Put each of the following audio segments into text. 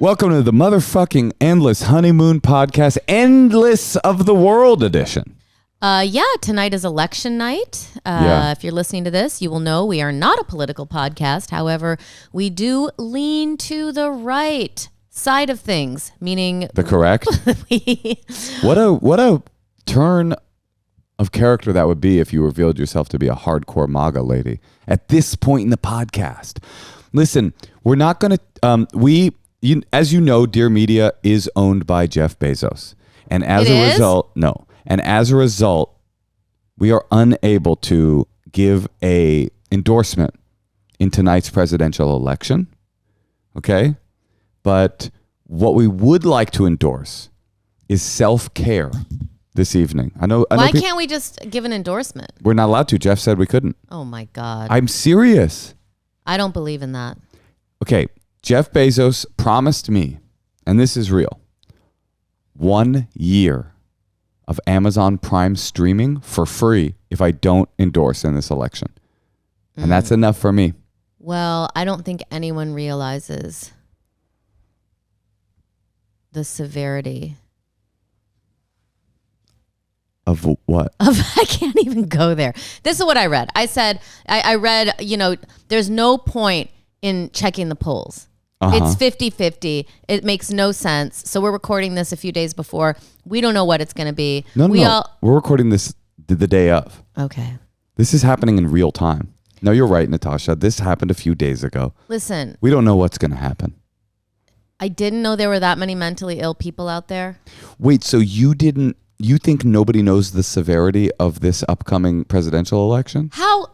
Welcome to the motherfucking Endless Honeymoon Podcast, Endless of the World edition. Tonight is election night. If you're listening to this, you will know we are not a political podcast. However, we do lean to the right side of things, meaning the correct. What a turn of character that would be if you revealed yourself to be a hardcore MAGA lady at this point in the podcast. Listen, we're not going to as you know, Dear Media is owned by Jeff Bezos. And as a result, we are unable to give a endorsement in tonight's presidential election. Okay? But what we would like to endorse is self-care this evening. I know. Why can't we just give an endorsement? We're not allowed to. Jeff said we couldn't. Oh my God. I'm serious. I don't believe in that. Okay. Jeff Bezos promised me, and this is real, 1 year of Amazon Prime streaming for free if I don't endorse in this election. And that's enough for me. Well, I don't think anyone realizes the severity. Of what? I can't even go there. This is what I read. I said, I read, there's no point in checking the polls. It's 50-50. It makes no sense. So we're recording this a few days before. We don't know what it's going to be. No. We're recording this the day of. Okay. This is happening in real time. No, you're right, Natasha. This happened a few days ago. Listen. We don't know what's going to happen. I didn't know there were that many mentally ill people out there. Wait, so you think nobody knows the severity of this upcoming presidential election? How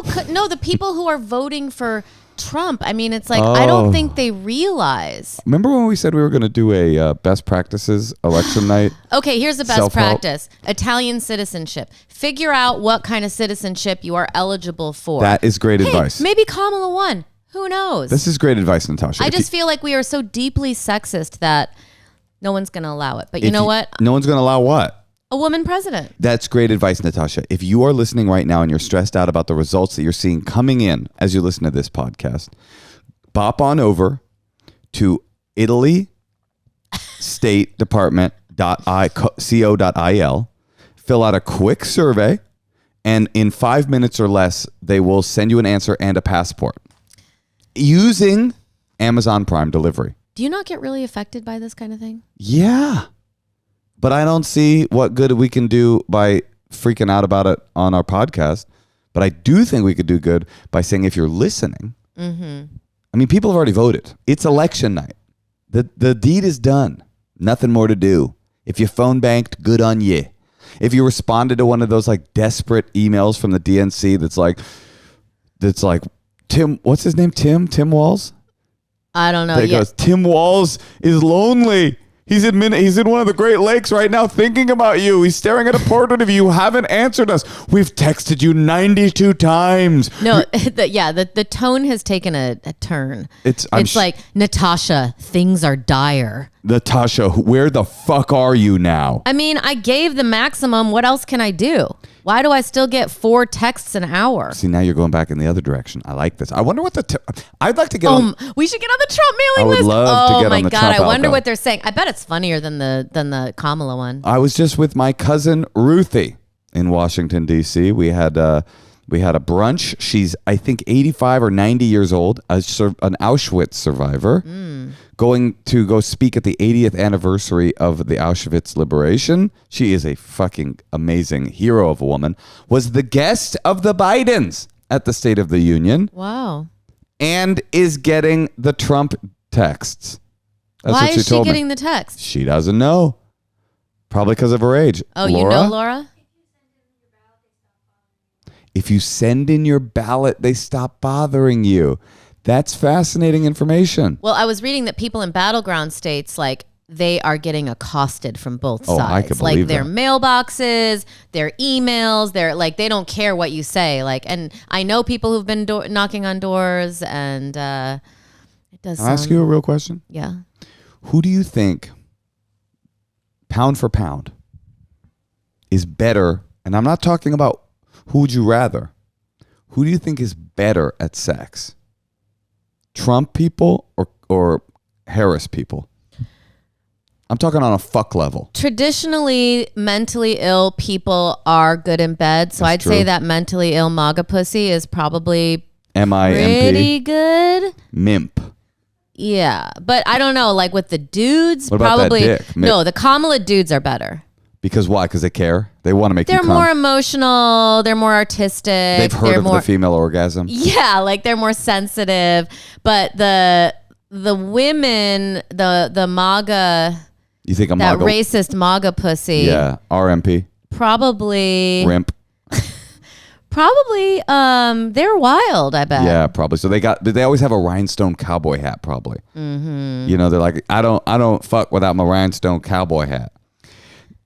could the people who are voting for Trump, I mean, it's like, I don't think they realize. Remember when we said we were going to do a best practices election night? Okay, here's the best practice. Italian citizenship. Figure out what kind of citizenship you are eligible for. That is great advice. Maybe Kamala won. Who knows? This is great advice, Natasha. I just feel like we are so deeply sexist that no one's going to allow it. But you know what? No one's going to allow what? A woman president. That's great advice, Natasha. If you are listening right now and you're stressed out about the results that you're seeing coming in as you listen to this podcast, bop on over to Italy State Department.co.il, fill out a quick survey, and in 5 minutes or less, they will send you an answer and a passport using Amazon Prime delivery. Do you not get really affected by this kind of thing? Yeah. But I don't see what good we can do by freaking out about it on our podcast. But I do think we could do good by saying if you're listening. I mean, people have already voted. It's election night. The deed is done. Nothing more to do. If you phone banked, good on you. If you responded to one of those like desperate emails from the DNC that's like Tim, what's his name? Tim Walz? I don't know. He goes, Tim Walz is lonely. He's in one of the Great Lakes right now thinking about you. He's staring at a portrait of you. You haven't answered us. We've texted you 92 times. No, the tone has taken a turn. It's like, Natasha, things are dire. Natasha, where the fuck are you now? I mean, I gave the maximum. What else can I do? Why do I still get 4 texts an hour? See, now you're going back in the other direction. I like this. I wonder what I'd like to get on. We should get on the Trump mailing list. I would love to get on the Trump. Oh my God, I wonder what they're saying. I bet it's funnier than the Kamala one. I was just with my cousin Ruthie in Washington, D.C. We had a brunch. She's, I think, 85 or 90 years old, an Auschwitz survivor, going to go speak at the 80th anniversary of the Auschwitz liberation. She is a fucking amazing hero of a woman. Was the guest of the Bidens at the State of the Union. Wow. And is getting the Trump texts. That's Why what is she getting me. the text? She doesn't know. Probably because of her age. Oh, Laura? You know Laura? If you send in your ballot, they stop bothering you. That's fascinating information. Well, I was reading that people in battleground states, like, they are getting accosted from both sides. I could believe their that. mailboxes, their emails, they don't care what you say. And I know people who've been knocking on doors, and it does. Can I ask you a real question? Yeah. Who do you think, pound for pound, is better? And I'm not talking about who would you rather. Who do you think is better at sex? Trump people or harass people. I'm talking on a fuck level. Traditionally, mentally ill people are good in bed. So I'd say that mentally ill MAGA pussy is probably pretty good. Mimp. Yeah. But I don't know. Like with the dudes, what about probably. That dick? No, the Kamala dudes are better. Because why? Because they care? They want to make you come? They're more emotional. They're more artistic. They've heard of the female orgasm? Yeah. Like they're more sensitive. But the women, the MAGA... You think that racist MAGA pussy? Yeah, RMP. Probably. Rimp. Probably. They're wild, I bet. Yeah, probably. So they always have a rhinestone cowboy hat, probably. Mm-hmm. You know, they're like, I don't fuck without my rhinestone cowboy hat.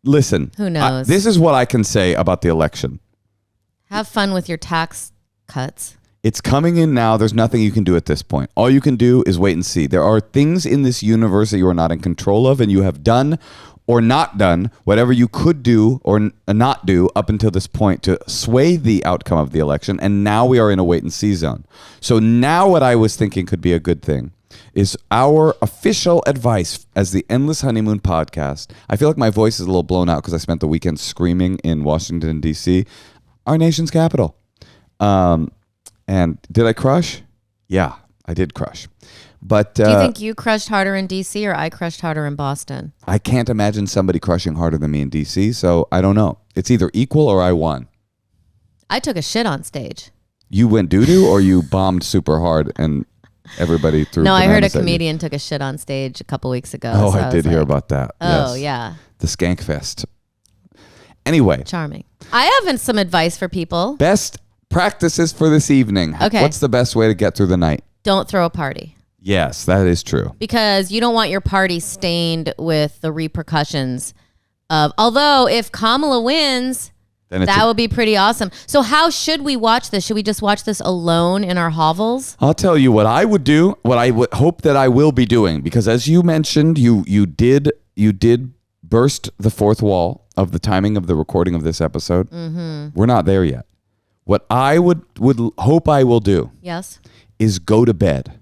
Listen. Who knows? This is what I can say about the election. Have fun with your tax cuts. It's coming in now. There's nothing you can do at this point. All you can do is wait and see. There are things in this universe that you are not in control of, and you have done or not done whatever you could do or not do up until this point to sway the outcome of the election. And now we are in a wait and see zone. So now what I was thinking could be a good thing is our official advice as the Endless Honeymoon podcast. I feel like my voice is a little blown out because I spent the weekend screaming in Washington, D.C., our nation's capital. And did I crush? Yeah, I did crush. But do you think you crushed harder in DC or I crushed harder in Boston? I can't imagine somebody crushing harder than me in DC, so I don't know. It's either equal or I won. I took a shit on stage. You went doo-doo or you bombed super hard and everybody threw No, I heard a comedian took a shit on stage a couple weeks ago. Oh, so I did hear about that. Oh, yes. Yeah. The Skank Fest. Anyway. Charming. I have some advice for people. Best practices for this evening. Okay. What's the best way to get through the night? Don't throw a party. Yes, that is true. Because you don't want your party stained with the repercussions of, although if Kamala wins, that would be pretty awesome. So how should we watch this? Should we just watch this alone in our hovels? I'll tell you what I would do, what I would hope that I will be doing, because as you mentioned, you did burst the fourth wall of the timing of the recording of this episode. Mm-hmm. We're not there yet. What I would hope I will do is go to bed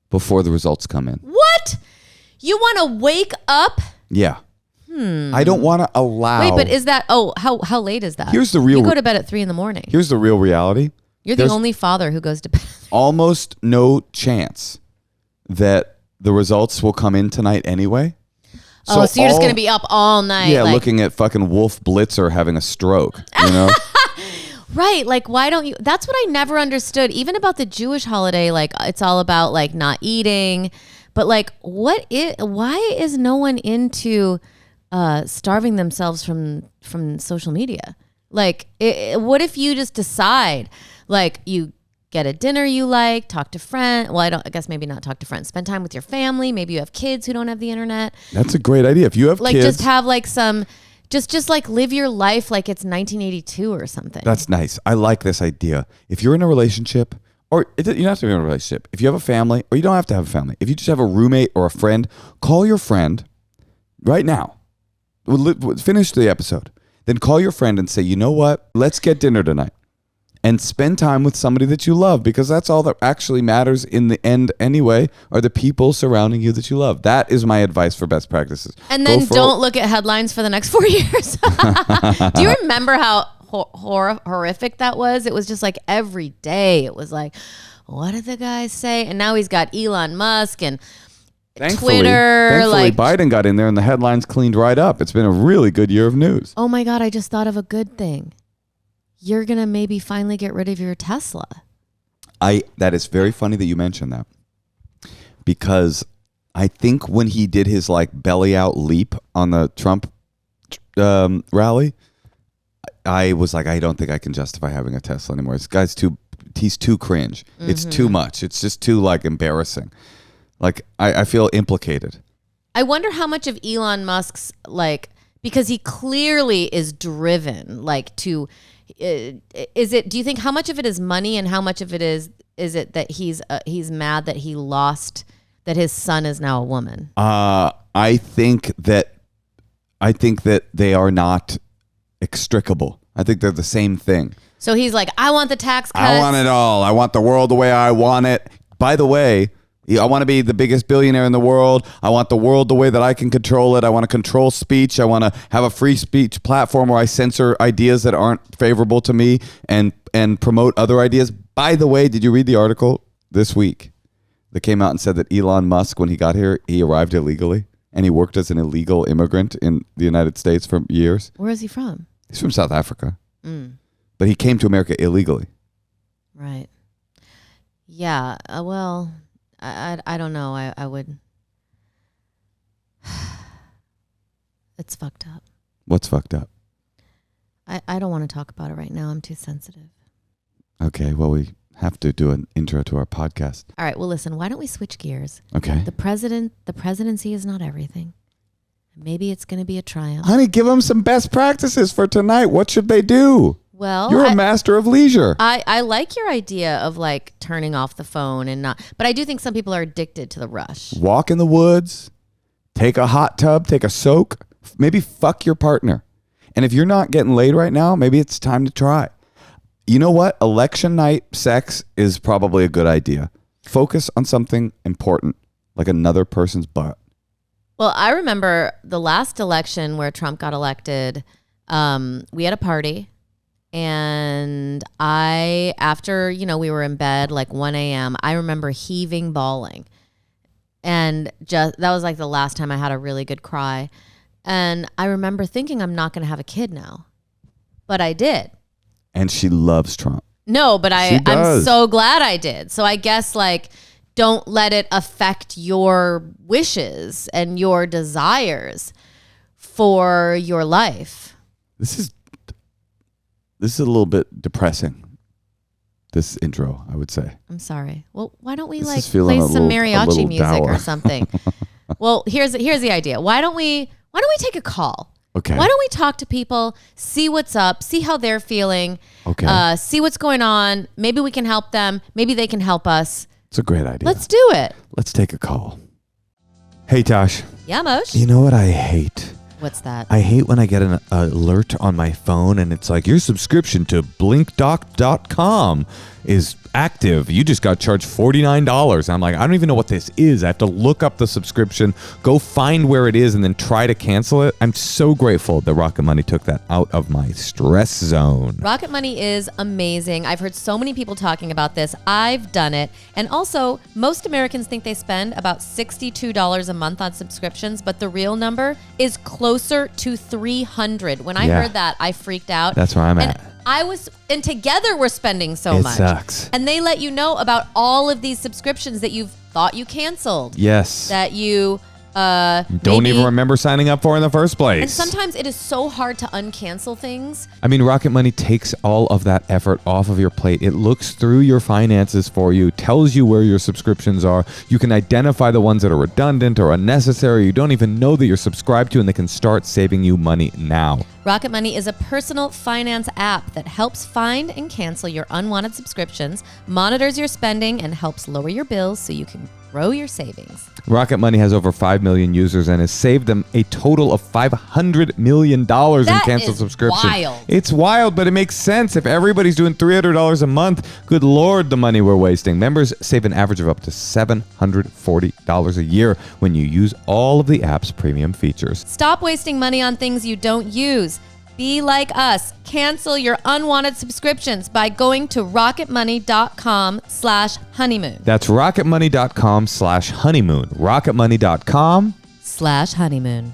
before the results come in. What? You want to wake up? Yeah. I don't want to allow... Wait, but is that... Oh, how late is that? Here's the real... You go to bed at 3 a.m. Here's the real reality. You're the only father who goes to bed. Almost no chance that the results will come in tonight anyway. So you're just going to be up all night. Yeah, looking at fucking Wolf Blitzer having a stroke, you know? Right. Like, why don't you... That's what I never understood. Even about the Jewish holiday, like, it's all about, like, not eating. But, like, why is no one into starving themselves from social media? Like, what if you just decide, like, you get a dinner you like, talk to friends. Well, I guess maybe not talk to friends. Spend time with your family. Maybe you have kids who don't have the internet. That's a great idea. If you have kids... Like, just have, like, some... Just like live your life like it's 1982 or something. That's nice. I like this idea. If you're in a relationship, or you don't have to be in a relationship. If you have a family, or you don't have to have a family. If you just have a roommate or a friend, call your friend right now. We'll finish the episode. Then call your friend and say, you know what? Let's get dinner tonight. And spend time with somebody that you love, because that's all that actually matters in the end anyway, are the people surrounding you that you love. That is my advice for best practices. And then don't look at headlines for the next 4 years. Do you remember how horrific that was? It was just like every day. It was like, what did the guy say? And now he's got Elon Musk and Twitter. Thankfully, Biden got in there and the headlines cleaned right up. It's been a really good year of news. Oh my God, I just thought of a good thing. You're going to maybe finally get rid of your Tesla. That is very funny that you mentioned that, because I think when he did his like belly out leap on the Trump rally, I was like, I don't think I can justify having a Tesla anymore. This guy's he's too cringe. Mm-hmm. It's too much. It's just too like embarrassing. Like I feel implicated. I wonder how much of Elon Musk's like, because he clearly is driven like to... do you think how much of it is money and how much of it is it that he's mad that he lost, that his son is now a woman? I think that they are not extricable. I think they're the same thing. So he's like, I want the tax cuts. I want it all. I want the world the way I want it. By the way, I want to be the biggest billionaire in the world. I want the world the way that I can control it. I want to control speech. I want to have a free speech platform where I censor ideas that aren't favorable to me and promote other ideas. By the way, did you read the article this week that came out and said that Elon Musk, when he got here, he arrived illegally and he worked as an illegal immigrant in the United States for years? Where is he from? He's from South Africa. But he came to America illegally. Right. Yeah. Well... I don't know. I would. It's fucked up. What's fucked up? I don't want to talk about it right now. I'm too sensitive. Okay. Well, we have to do an intro to our podcast. All right. Well, listen. Why don't we switch gears? Okay. The presidency is not everything. Maybe it's going to be a triumph. Honey, give them some best practices for tonight. What should they do? Well, you're a master of leisure. I like your idea of like turning off the phone and not, but I do think some people are addicted to the rush. Walk in the woods, take a hot tub, take a soak, maybe fuck your partner. And if you're not getting laid right now, maybe it's time to try. You know what? Election night sex is probably a good idea. Focus on something important, like another person's butt. Well, I remember the last election where Trump got elected. We had a party. And after, we were in bed like 1 a.m., I remember heaving, bawling. And that was like the last time I had a really good cry. And I remember thinking I'm not going to have a kid now. But I did. And she loves Trump. No, but I'm so glad I did. So I guess like don't let it affect your wishes and your desires for your life. This is a little bit depressing, this intro, I would say. I'm sorry. Well, why don't we play some mariachi music dour. or something? Well, here's the idea. Why don't we take a call? Okay. Why don't we talk to people, see what's up, see how they're feeling, see what's going on. Maybe we can help them. Maybe they can help us. It's a great idea. Let's do it. Let's take a call. Hey, Tosh. Yeah, Moshe. You know what I hate? What's that? I hate when I get an alert on my phone and it's like, your subscription to blinkdoc.com is active. You just got charged $49. I'm like, I don't even know what this is. I have to look up the subscription, go find where it is, and then try to cancel it. I'm so grateful that Rocket Money took that out of my stress zone. Rocket Money is amazing. I've heard so many people talking about this. I've done it. And also, most Americans think they spend about $62 a month on subscriptions, but the real number is closer to $300. When I heard that, I freaked out. That's where I'm at. And together we're spending so much. It sucks. And they let you know about all of these subscriptions that you've thought you canceled. Yes. That you don't even remember signing up for in the first place. And sometimes it is so hard to uncancel things. I mean, Rocket Money takes all of that effort off of your plate. It looks through your finances for you, tells you where your subscriptions are. You can identify the ones that are redundant or unnecessary. You don't even know that you're subscribed to, and they can start saving you money now. Rocket Money is a personal finance app that helps find and cancel your unwanted subscriptions, monitors your spending, and helps lower your bills so you can grow your savings. Rocket Money has over 5 million users and has saved them a total of $500 million in canceled subscriptions. Wild. It's wild, but it makes sense. If everybody's doing $300 a month, good Lord, the money we're wasting. Members save an average of up to $740 a year when you use all of the app's premium features. Stop wasting money on things you don't use. Be like us. Cancel your unwanted subscriptions by going to rocketmoney.com/honeymoon. That's rocketmoney.com/honeymoon. rocketmoney.com/honeymoon.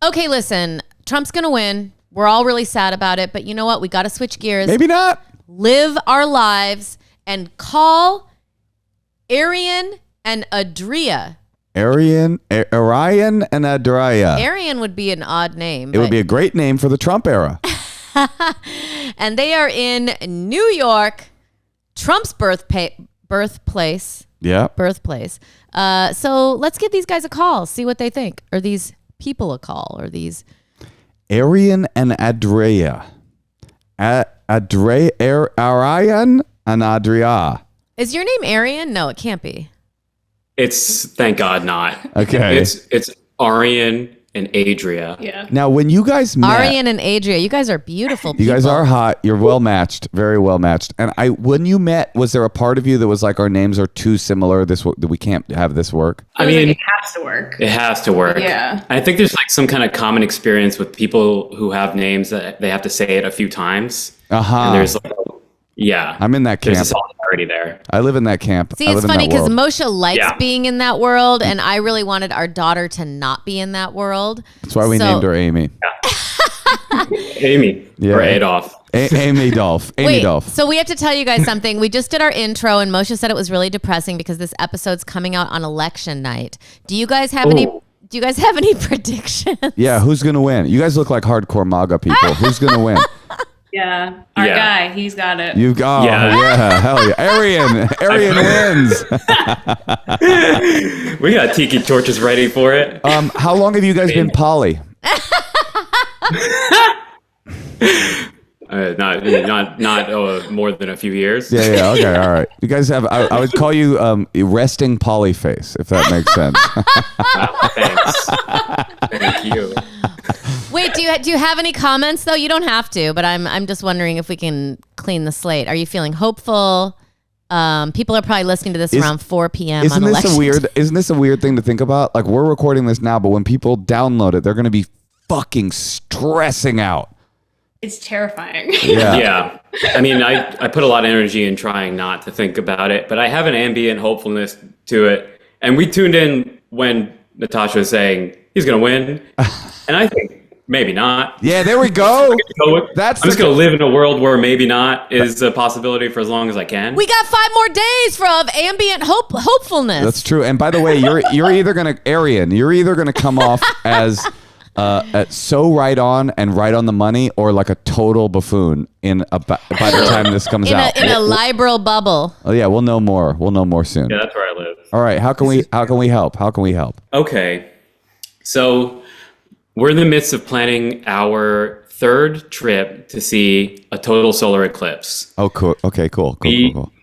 Okay, listen. Trump's going to win. We're all really sad about it, but you know what? We got to switch gears. Maybe not. Live our lives and call Arian and Adria. Orion and Adria. Arian would be an odd name. It would be a great name for the Trump era. And they are in New York, Trump's birthplace. Yeah. Birthplace. So let's give these guys a call, see what they think. Or these people a call. Or these. Arian and Adria. Arian and Adria. Is your name Arian? No, it can't be. It's thank God not. Okay. It's Arian and Adria. Yeah. Now, when you guys met, Arian and Adria, you guys are beautiful people. you guys are hot. You're well matched, very well matched. And when you met, was there a part of you that was like, our names are too similar? That we can't have this work. I mean, like it has to work. It has to work. Yeah. I think there's like some kind of common experience with people who have names that they have to say it a few times. And there's like, I'm in that camp. There's a solidarity there. I live in that camp. See, it's funny because Moshe likes Yeah. being in that world, and I really wanted our daughter to not be in that world. That's why we named her Amy. Amy. Or Adolf. Amy Dolph. Amy Dolph. So we have to tell you guys something. We just did our intro, and Moshe said it was really depressing because this episode's coming out on election night. Do you guys have any? Do you guys have any predictions? Yeah, who's gonna win? You guys look like hardcore MAGA people. Who's gonna win? Yeah, our guy, he's got it. You got hell yeah. Arian wins. We got tiki torches ready for it. How long have you guys been poly? Not more than a few years. Yeah. Okay, all right. You guys have. I would call you resting poly face, if that makes sense. Thanks. Thank you. Wait, do you have any comments though? You don't have to, but I'm just wondering if we can clean the slate. Are you feeling hopeful? People are probably listening to this around 4 p.m. Isn't on this election. Isn't this a weird thing to think about? Like, we're recording this now, but when people download it, they're going to be fucking stressing out. It's terrifying. Yeah. I mean, I put a lot of energy in trying not to think about it, but I have an ambient hopefulness to it. And we tuned in when Natasha was saying he's going to win. And I think maybe not. Yeah, there we go. I'm just going to live in a world where maybe not is a possibility for as long as I can. We got 5 more days of ambient hopefulness. That's true. And by the way, you're either going to, Arian, you're either going to come off as so right on and right on the money, or like a total buffoon by the time this comes out. In a liberal bubble. Oh yeah, we'll know more. We'll know more soon. Yeah, that's where I live. All right, how can we help? How can we help? Okay, so we're in the midst of planning our 3rd trip to see a total solar eclipse. Oh, cool. Okay, cool.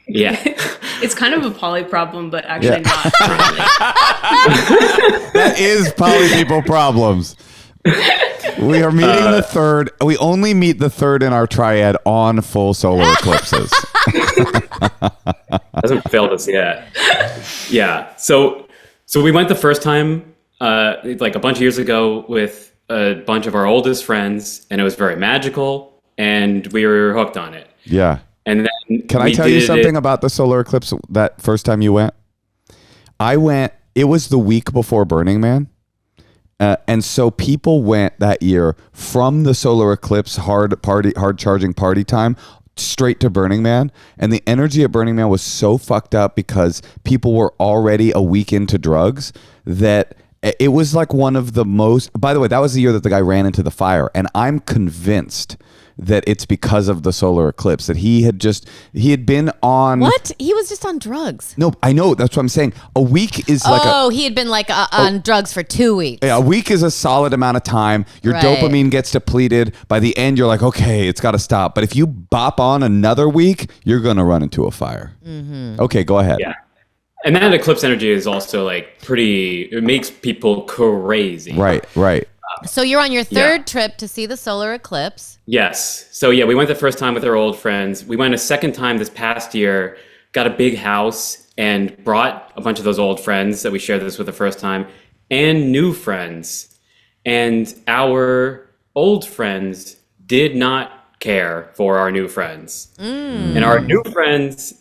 Yeah. It's kind of a poly problem, but actually not. That is poly people problems. We are meeting the 3rd. We only meet the 3rd in our triad on full solar eclipses. Hasn't failed us yet. Yeah. So we went the first time, like a bunch of years ago, with a bunch of our oldest friends, and it was very magical, and we were hooked on it. Yeah. And then can I tell you something about the solar eclipse that first time you went? I went. It was the week before Burning Man. And so people went that year from the solar eclipse hard charging party time straight to Burning Man. And the energy at Burning Man was so fucked up because people were already a week into drugs that it was like one of the most, by the way, that was the year that the guy ran into the fire. And I'm convinced that it's because of the solar eclipse that he had been on. What? He was just on drugs. No, I know. That's what I'm saying. A week is like he had been like on drugs for 2 weeks. Yeah, a week is a solid amount of time. Your dopamine gets depleted. By the end, you're like, okay, it's got to stop. But if you bop on another week, you're going to run into a fire. Mm-hmm. Okay, go ahead. Yeah. And that eclipse energy is also like it makes people crazy. Right. So you're on your 3rd trip to see the solar eclipse. Yes. So yeah, we went the first time with our old friends. We went a second time this past year, got a big house, and brought a bunch of those old friends that we shared this with the first time, and new friends. And our old friends did not care for our new friends. And our new friends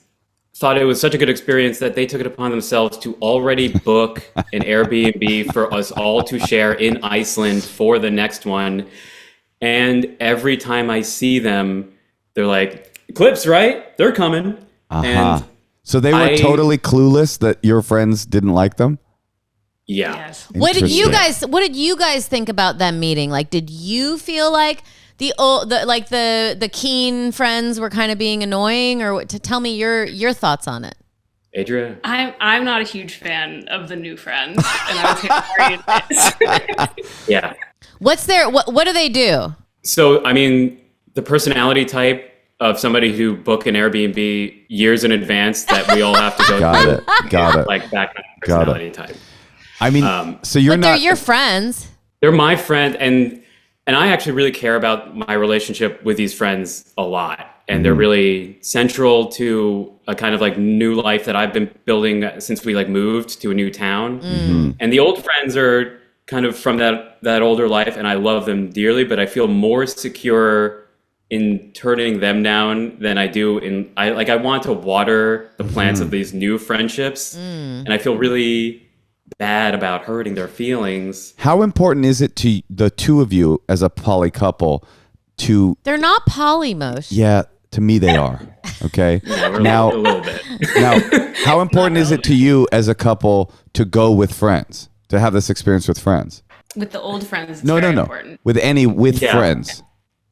thought it was such a good experience that they took it upon themselves to already book an Airbnb for us all to share in Iceland for the next one. And every time I see them, they're like, eclipse, right? They're coming. And so they were totally clueless that your friends didn't like them? Yeah. Yes. What did you guys think about them meeting? Like, did you feel like the keen friends were kind of being annoying, or to tell me your thoughts on it? Adria? I'm not a huge fan of the new friends, and I was very Yeah. What do they do? So, I mean, the personality type of somebody who booked an Airbnb years in advance that we all have to go through. Got it. Like that kind of personality type. I mean, so you're But not. they're your friends. they're my friend, and I actually really care about my relationship with these friends a lot. And they're really central to a kind of like new life that I've been building since we like moved to a new town. And the old friends are kind of from that older life, and I love them dearly, but I feel more secure in turning them down than I do I want to water the plants of these new friendships. And I feel really bad about hurting their feelings. How important is it to the two of you as a poly couple to... They're not poly, Moshe. Yeah, to me they are. Okay. Yeah, now, a little bit. now, how important is it to you as a couple to go with friends, to have this experience with friends? With the old friends, it's No. important. With friends.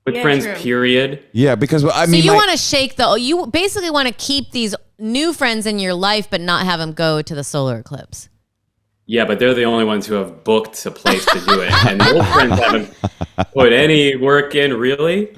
With Yeah, friends, true. period. Yeah, because I So mean, you want to shake you basically want to keep these new friends in your life, but not have them go to the solar eclipse. Yeah, but they're the only ones who have booked a place to do it. And the old friends haven't put any work in, really,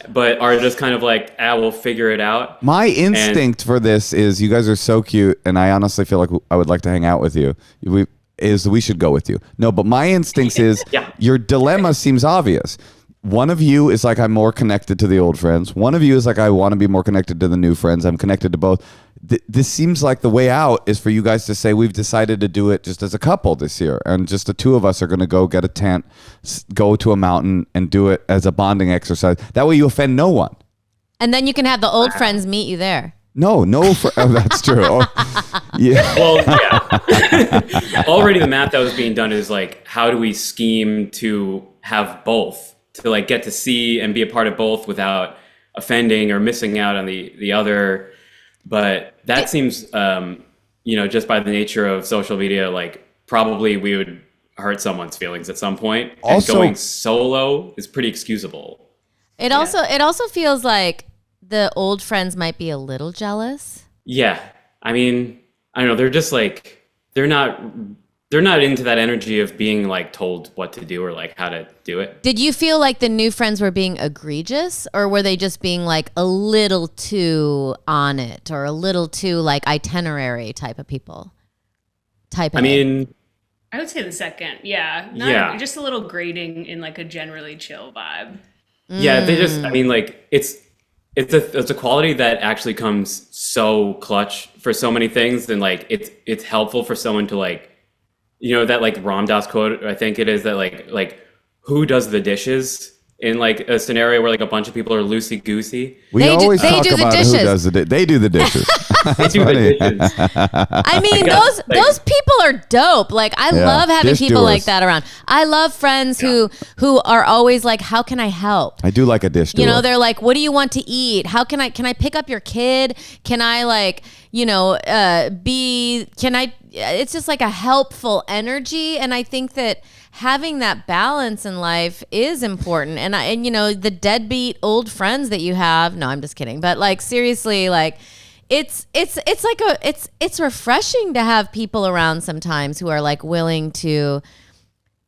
but are just kind of like, we'll figure it out. My instinct for this is you guys are so cute, and I honestly feel like I would like to hang out with you. We should go with you. No, but my instincts is your dilemma seems obvious. One of you is like, I'm more connected to the old friends. One of you is like, I want to be more connected to the new friends. I'm connected to both. This seems like the way out is for you guys to say, we've decided to do it just as a couple this year. And just the two of us are going to go get a tent, go to a mountain and do it as a bonding exercise. That way you offend no one. And then you can have the old friends meet you there. No. That's true. Yeah. Well, yeah. Already the math that was being done is like, how do we scheme to have both? To like get to see and be a part of both without offending or missing out on the other. But that seems, just by the nature of social media, like probably we would hurt someone's feelings at some point. Also, and going solo is pretty excusable. It also feels like the old friends might be a little jealous. Yeah. I mean, I don't know. They're just like, they're not into that energy of being like told what to do or like how to do it. Did you feel like the new friends were being egregious, or were they just being like a little too on it, or a little too like itinerary type of people? I mean, I would say the second. Yeah. Just a little grating in like a generally chill vibe. Yeah, they just, I mean, like it's a quality that actually comes so clutch for so many things, and like it's helpful for someone to like, that like Ram Dass quote, I think it is, that like who does the dishes in like a scenario where like a bunch of people are loosey goosey. We always talk about who does the dishes. They do the dishes. They do the dishes. I mean, those people are dope. Like I love having people like that around. I love friends who are always like, how can I help? I do like a dish doer. They're like, what do you want to eat? Can I pick up your kid? Can I like, it's just like a helpful energy. And I think that having that balance in life is important. And the deadbeat old friends that you have, no, I'm just kidding. But like, seriously, like it's refreshing to have people around sometimes who are like willing to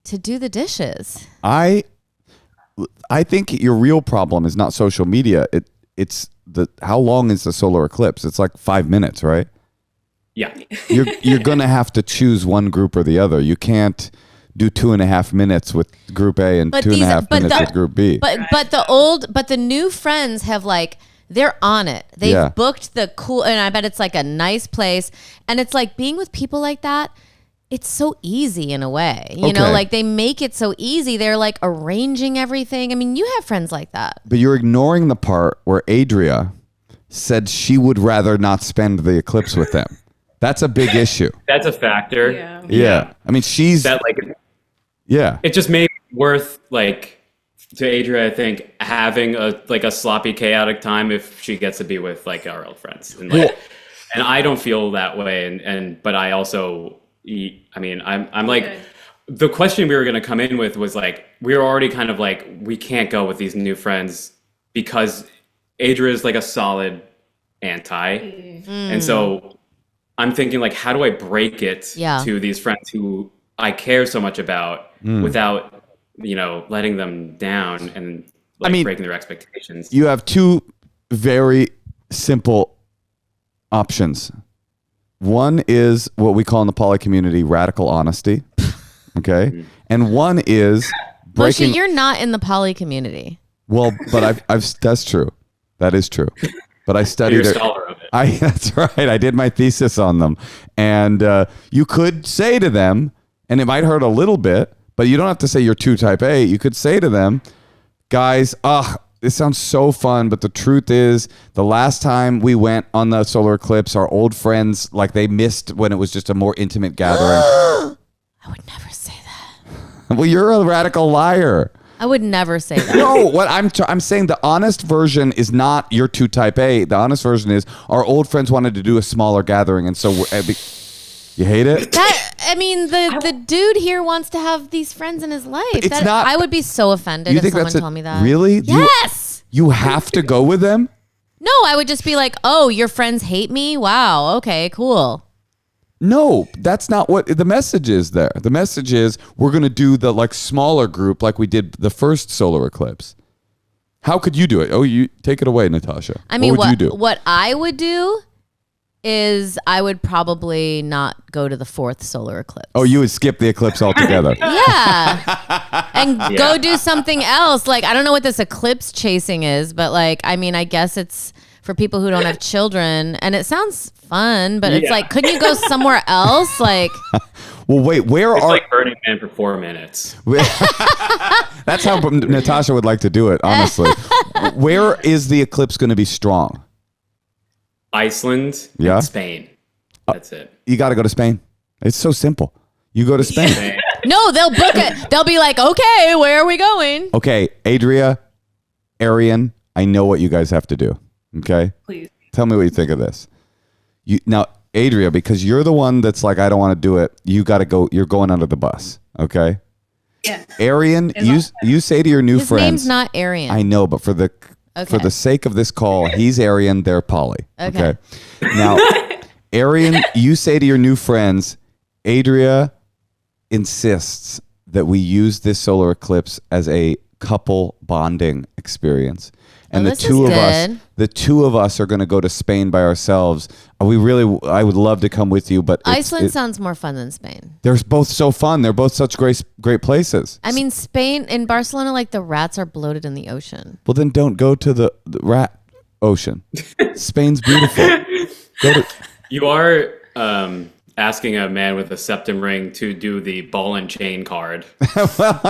do the dishes. I think your real problem is not social media. It's how long is the solar eclipse? It's like 5 minutes, right? Yeah. You're gonna have to choose one group or the other. You can't do 2.5 minutes with group A and 2.5 minutes with group B. But the new friends have like, they're on it. They've booked the cool, and I bet it's like a nice place. And it's like being with people like that, it's so easy in a way. Like they make it so easy. They're like arranging everything. I mean, you have friends like that. But you're ignoring the part where Adria said she would rather not spend the eclipse with them. That's a big issue. That's a factor. Yeah. I mean, she's that like. Yeah. It just made it worth like, to Adria, I think, having a sloppy, chaotic time if she gets to be with like our old friends, and like, and I don't feel that way, but I also, I mean, I'm like, the question we were going to come in with was like, we were already kind of like, we can't go with these new friends because Adria is like a solid anti, and so I'm thinking like, how do I break it to these friends who I care so much about without letting them down and breaking their expectations. You have two very simple options. One is what we call in the poly community radical honesty. Okay, and one is breaking. Moshe, you're not in the poly community. Well, but I've that's true. That is true. But I studied You're a it. scholar of it. That's right. I did my thesis on them, and you could say to them, and it might hurt a little bit, but you don't have to say you're too type A. You could say to them, guys, this sounds so fun, but the truth is, the last time we went on the solar eclipse, our old friends, like they missed when it was just a more intimate gathering. I would never say that. Well, you're a radical liar. I would never say that. No, what I'm saying, the honest version is not you're too type A. The honest version is our old friends wanted to do a smaller gathering, and so you hate it. The dude here wants to have these friends in his life. It's not. I would be so offended if someone told me that. Really? Yes. You have to go with them? No, I would just be like, oh, your friends hate me? Wow. Okay, cool. No, that's not what the message is there. The message is we're going to do the like smaller group like we did the first solar eclipse. How could you do it? Oh, you take it away, Natasha. I mean, what would you do? What I would do is I would probably not go to the fourth solar eclipse. Oh, you would skip the eclipse altogether. Yeah. And go do something else. Like, I don't know what this eclipse chasing is, but like, I mean, I guess it's for people who don't have children, and it sounds fun, but it's like, couldn't you go somewhere else? Like, well, wait, it's like Burning Man for 4 minutes. That's how Natasha would like to do it, honestly. Where is the eclipse going to be strong? Iceland, and Spain. That's it. You got to go to Spain. It's so simple. You go to Spain. No, they'll book it. They'll be like, okay, where are we going? Okay, Adria, Arian, I know what you guys have to do. Okay? Please. Tell me what you think of this. Now, Adria, because you're the one that's like, I don't want to do it, you got to go. You're going under the bus. Okay? Yeah. Arian, you say to your new His friends. His name's not Arian. I know, but for the sake of this call, he's Arian, they're Polly. Okay. Now, Arian, you say to your new friends, Adria insists that we use this solar eclipse as a couple bonding experience. And the two of us are going to go to Spain by ourselves. I would love to come with you, but Iceland sounds more fun than Spain. They're both so fun. They're both such great places. I mean, Spain in Barcelona, like the rats are bloated in the ocean. Well, then don't go to the rat ocean. Spain's beautiful. You are asking a man with a septum ring to do the ball and chain card. Well,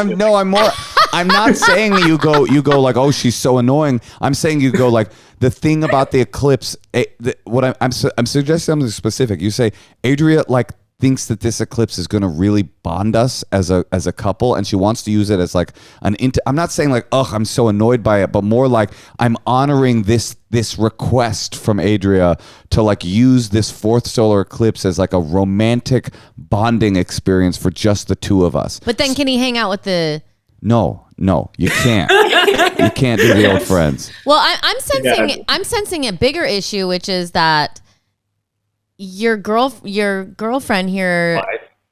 I'm not saying that you go like, oh, she's so annoying. I'm saying you go like, the thing about the eclipse, I'm suggesting something specific. You say, Adria like thinks that this eclipse is going to really bond us as a couple, and she wants to use it as like I'm not saying like, oh, I'm so annoyed by it, but more like I'm honoring this request from Adria to like use this fourth solar eclipse as like a romantic bonding experience for just the two of us. But then can he hang out with the... No, you can't. You can't do the old friends. Well, I'm sensing a bigger issue, which is that your girlfriend here,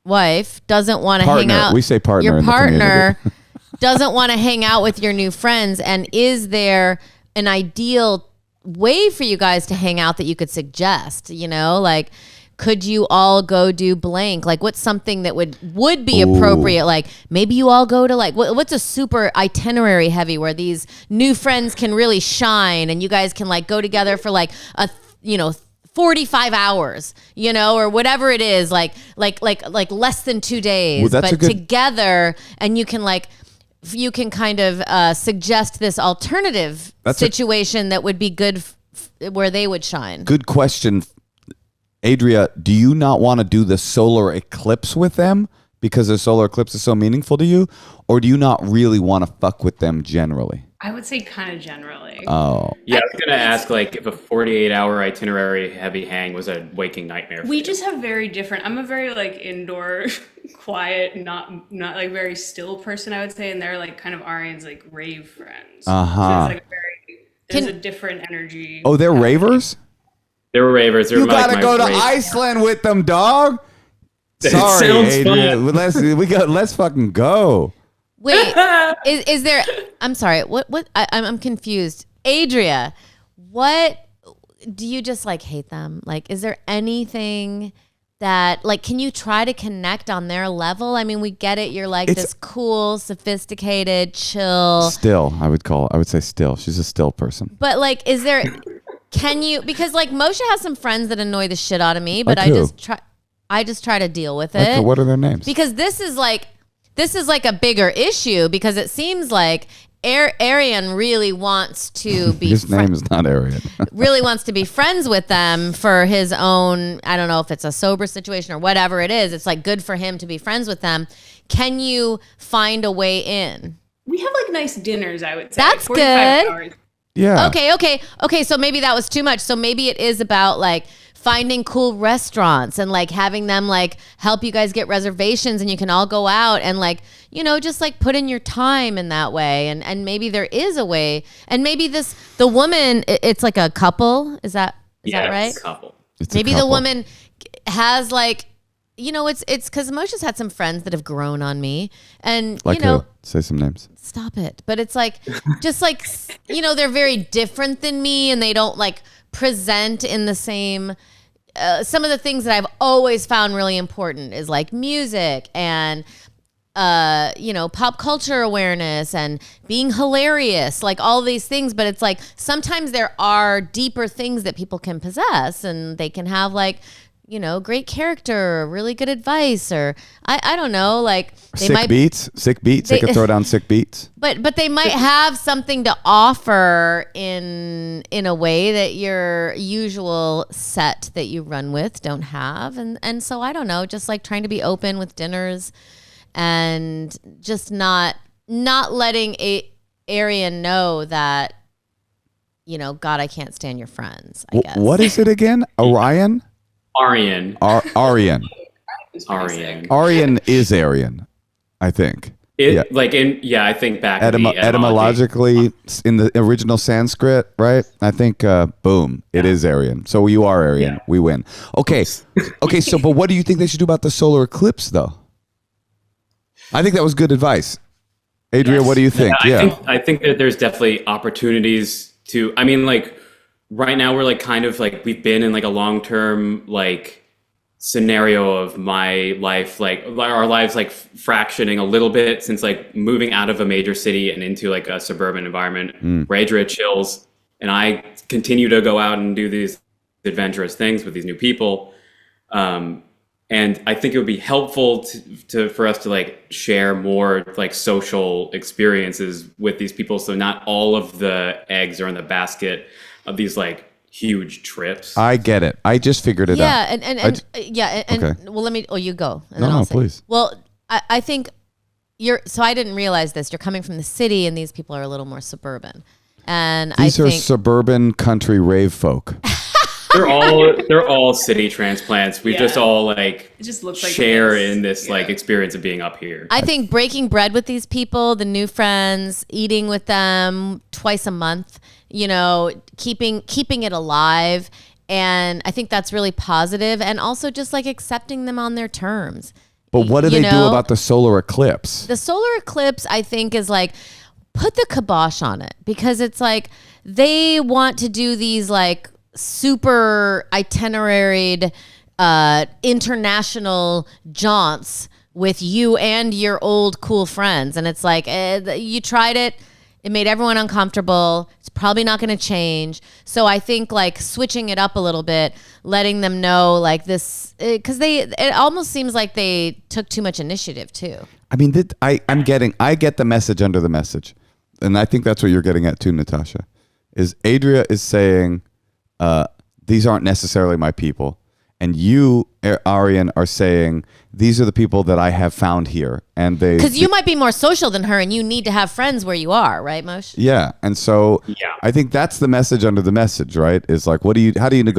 wife doesn't want to hang out. We say partner. Your in partner the doesn't want to hang out with your new friends. And is there an ideal way for you guys to hang out that you could suggest? You know, like, could you all go do blank? Like, what's something that would be appropriate? Like, maybe you all go to like, what's a super itinerary heavy where these new friends can really shine and you guys can like go together for like 45 hours, or whatever it is, like less than 2 days, but together, and you can kind of suggest this alternative situation that would be good where they would shine. Good question. Adria, do you not want to do the solar eclipse with them because the solar eclipse is so meaningful to you? Or do you not really want to fuck with them generally? I would say kind of generally. Oh. Yeah, I was going to ask like if a 48-hour itinerary heavy hang was a waking nightmare for we you. just have very different... I'm a very like indoor, quiet, not like very still person, I would say. And they're like kind of Arian's like rave friends. Uh-huh. So there's a different energy. Oh, they're ravers? They were ravers. You gotta go to Iceland with them, dog. Sorry, Adrian. Let's fucking go. Wait, is there? I'm sorry. What? I'm confused. Adria, what do you just like hate them? Like, is there anything that, like, can you try to connect on their level? I mean, we get it. You're like this cool, sophisticated, chill. Still, I would say still. She's a still person. But like, can you, because like Moshe has some friends that annoy the shit out of me, but Like who? I just try to deal with Like, it. what are their names? Because this is like a bigger issue, because it seems like Arian really wants to be His name is not Arian. really wants to be friends with them for his own, I don't know if it's a sober situation or whatever it is. It's like good for him to be friends with them. Can you find a way in? We have like nice dinners, I would say. That's 45 good. hours. Yeah. Okay. So maybe that was too much. So maybe it is about like finding cool restaurants and like having them like help you guys get reservations, and you can all go out and like, you know, just like put in your time in that way. And maybe there is a way. And maybe the woman, it's like a couple. Is that right? It's a couple. Maybe the woman has like, you know, it's because Moshe's had some friends that have grown on me, and Like you know, who? Say some names. stop it. But it's like, just like, you know, they're very different than me, and they don't like present in the same. Some of the things that I've always found really important is like music and, you know, pop culture awareness and being hilarious, like all these things. But it's like sometimes there are deeper things that people can possess, and they can have like, you know, great character, or really good advice, or I don't know, like they Sick beats. They could throw down sick beats. But they might have something to offer in a way that your usual set that you run with don't have, and so I don't know, just like trying to be open with dinners, and just not letting Arian know that, you know, God, I can't stand your friends. I guess. What is it again? Orion. Arian. Arian. Arian. Arian is Arian, I think. I think back in the etymologically in the original Sanskrit, right? I think boom, it is Arian. So you are Arian. Yeah. We win. Okay. So, but what do you think they should do about the solar eclipse, though? I think that was good advice. Adria, what do you think? I think that there's definitely opportunities to. I mean, like right now we're like kind of like we've been in like a long-term like scenario of my life, like our lives like fractioning a little bit since like moving out of a major city and into like a suburban environment where Adria chills and I continue to go out and do these adventurous things with these new people. And I think it would be helpful for us to like share more like social experiences with these people. So not all of the eggs are in the basket of these like huge trips. I get it. I just figured it out. Okay. Well, let me. Oh, you go. And no, then I'll say. Please. Well, I think so I didn't realize this. You're coming from the city, and these people are a little more suburban. And these are suburban country rave folk. They're all city transplants. We just all like it just looks like share in this like experience of being up here. I think breaking bread with these people, the new friends, eating with them twice a month, you know, keeping it alive. And I think that's really positive, and also just like accepting them on their terms. But what do they do about the solar eclipse? The solar eclipse, I think, is like put the kibosh on it, because it's like they want to do these like super itineraried international jaunts with you and your old cool friends, and it's like you tried it made everyone uncomfortable. It's probably not going to change. So I think like switching it up a little bit, letting them know like this, because it almost seems like they took too much initiative too. I mean, I get the message under the message, and I think that's what you're getting at too, Natasha. Is Adria is saying these aren't necessarily my people, and you, Arian, are saying these are the people that I have found here, and because you might be more social than her, and you need to have friends where you are, right, Moshe? Yeah, and so I think that's the message under the message, right? Is like, how do you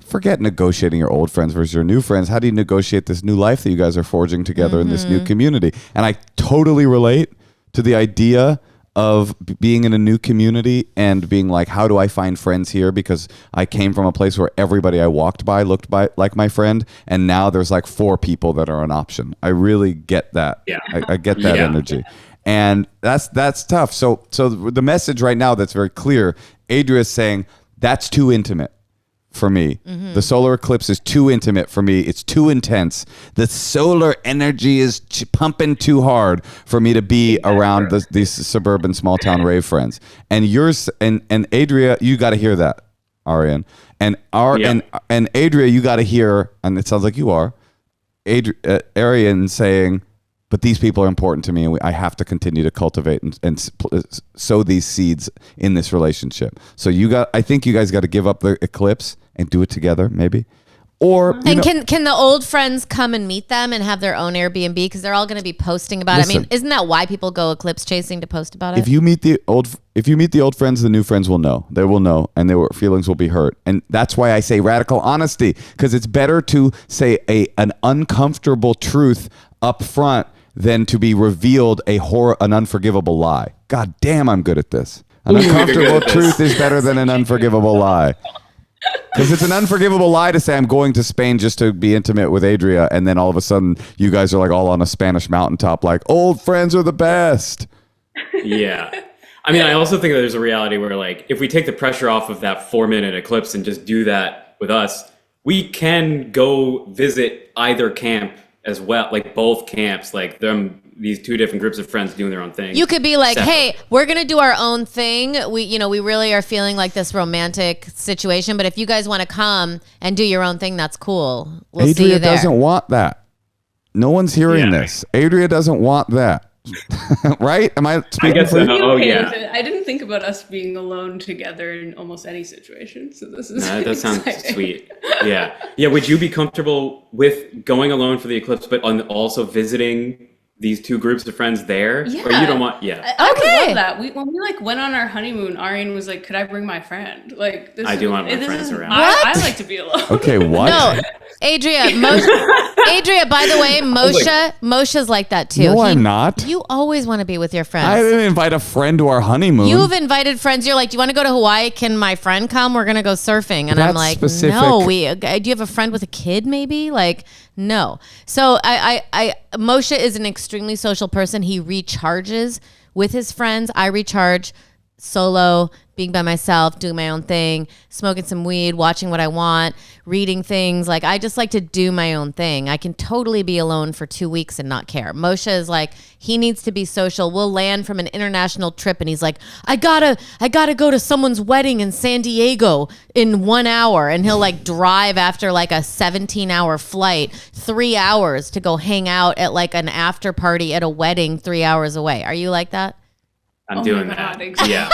forget negotiating your old friends versus your new friends. How do you negotiate this new life that you guys are forging together in this new community? And I totally relate to the idea of being in a new community and being like, how do I find friends here? Because I came from a place where everybody I walked by looked like my friend, and now there's like 4 people that are an option. I really get that. Yeah. I get that energy. And that's tough. So the message right now that's very clear, Adria is saying that's too intimate for me. The solar eclipse is too intimate for me. It's too intense. The solar energy is pumping too hard for me to be around these suburban small town rave friends. And yours and Adria, you got to hear that, Arian. And and Adria, you got to hear, and it sounds like you are, Arian saying, but these people are important to me, and I have to continue to cultivate and sow these seeds in this relationship. So I think you guys got to give up the eclipse and do it together, maybe. Or can the old friends come and meet them and have their own Airbnb, because they're all going to be posting about it? I mean, isn't that why people go eclipse chasing, to post about it? If you meet the old friends, the new friends will know. They will know, and their feelings will be hurt. And that's why I say radical honesty, because it's better to say an uncomfortable truth up front than to be revealed an unforgivable lie. God damn, I'm good at this. An uncomfortable truth is better than an unforgivable lie. Because it's an unforgivable lie to say I'm going to Spain just to be intimate with Adria, and then all of a sudden you guys are like all on a Spanish mountaintop like, old friends are the best. Yeah. I mean, I also think that there's a reality where, like, if we take the pressure off of that 4-minute eclipse and just do that with us, we can go visit either camp as well, like both camps, like these two different groups of friends doing their own thing. You could be like, hey, we're going to do our own thing. We really are feeling like this romantic situation, but if you guys want to come and do your own thing, that's cool. We'll see you there. Adria doesn't want that. No one's hearing this. Adria doesn't want that. Right? Am I speaking for you? Oh, yeah. I didn't think about us being alone together in almost any situation. So this is that sounds sweet. Yeah. Yeah. Would you be comfortable with going alone for the eclipse, but also visiting these two groups of friends there? Yeah. Or you don't want, I would love that. When we went on our honeymoon, Arian was like, could I bring my friend? Like, I do want my friends around. I like to be alone. Okay, what? No. Adria, by the way, Moshe's like that too. No, I'm not. You always want to be with your friends. I didn't invite a friend to our honeymoon. You've invited friends. You're like, do you want to go to Hawaii? Can my friend come? We're going to go surfing. And I'm like, specific. No, do you have a friend with a kid maybe? Like, no. So Moshe is an extremely social person. He recharges with his friends. I recharge solo, being by myself, doing my own thing, smoking some weed, watching what I want, reading things. Like, I just like to do my own thing. I can totally be alone for 2 weeks and not care. Moshe is like, he needs to be social. We'll land from an international trip and he's like, I gotta go to someone's wedding in San Diego in 1 hour. And he'll like drive after like a 17-hour flight, 3 hours to go hang out at like an after party at a wedding 3 hours away. Are you like that? I'm doing that. Exactly. Yeah.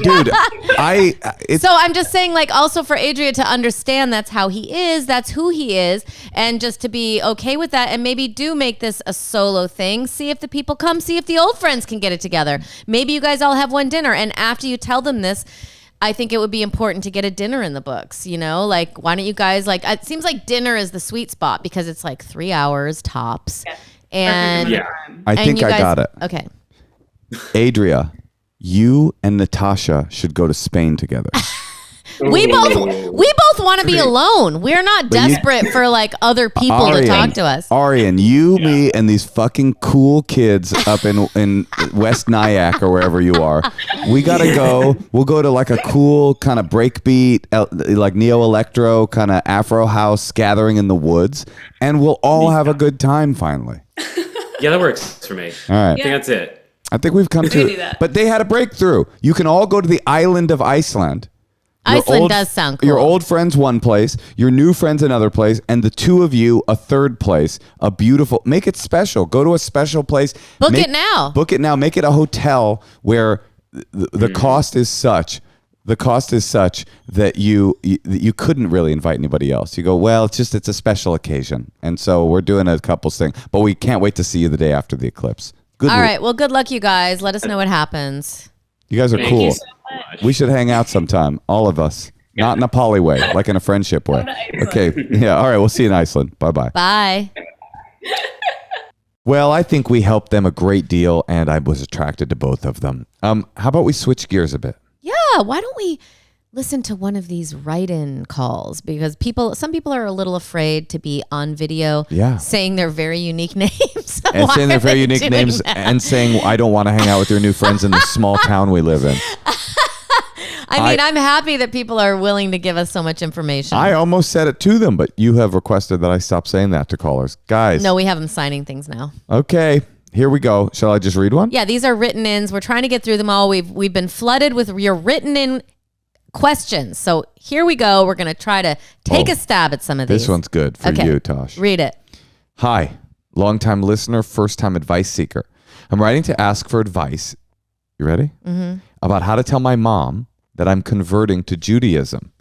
Dude, so I'm just saying, like, also for Adria to understand that's how he is, that's who he is, and just to be okay with that, and maybe do make this a solo thing. See if the people come, see if the old friends can get it together. Maybe you guys all have one dinner, and after you tell them this, I think it would be important to get a dinner in the books, you know? Like, why don't you guys, like, it seems like dinner is the sweet spot because it's like 3 hours tops. Yeah. And I think I got it. Okay. Adria, you and Natasha should go to Spain together. We both want to be alone. We're not desperate for like other people to talk to us. Arian, me, and these fucking cool kids up in West Nyack or wherever you are. We gotta go. We'll go to like a cool kind of breakbeat, like neo-electro kind of Afro house gathering in the woods, and we'll all have a good time finally. Yeah, that works for me. All right. I think that's it. I think we've come to that. But they had a breakthrough. You can all go to the island of Iceland. Iceland does sound cool. Your old friends one place, your new friends another place, and the two of you a third place. A beautiful, make it special. Go to a special place. Book it now. Book it now. Make it a hotel where the cost is such. The cost is such that you couldn't really invite anybody else. You go, well, it's a special occasion, and so we're doing a couples thing. But we can't wait to see you the day after the eclipse. All right. Well, good luck, you guys. Let us know what happens. You guys are Thank cool. you so much. We should hang out sometime, all of us. Not in a poly way, like in a friendship way. Okay. Yeah. All right. We'll see you in Iceland. Bye-bye. Bye. Well, I think we helped them a great deal, and I was attracted to both of them. How about we switch gears a bit? Yeah. Why don't we listen to one of these write-in calls? Because some people are a little afraid to be on video saying their very unique names. And saying their very unique names that? and saying, I don't want to hang out with your new friends in the small town we live in. I mean, I'm happy that people are willing to give us so much information. I almost said it to them, but you have requested that I stop saying that to callers. Guys. No, we have them signing things now. Okay, here we go. Shall I just read one? Yeah, these are written ins. We're trying to get through them all. We've been flooded with your written in questions. So here we go. We're going to try to take a stab at some of these. This one's good for you, Tosh. Read it. Hi, longtime listener, first-time advice seeker. I'm writing to ask for advice. You ready? Mm-hmm. About how to tell my mom that I'm converting to Judaism.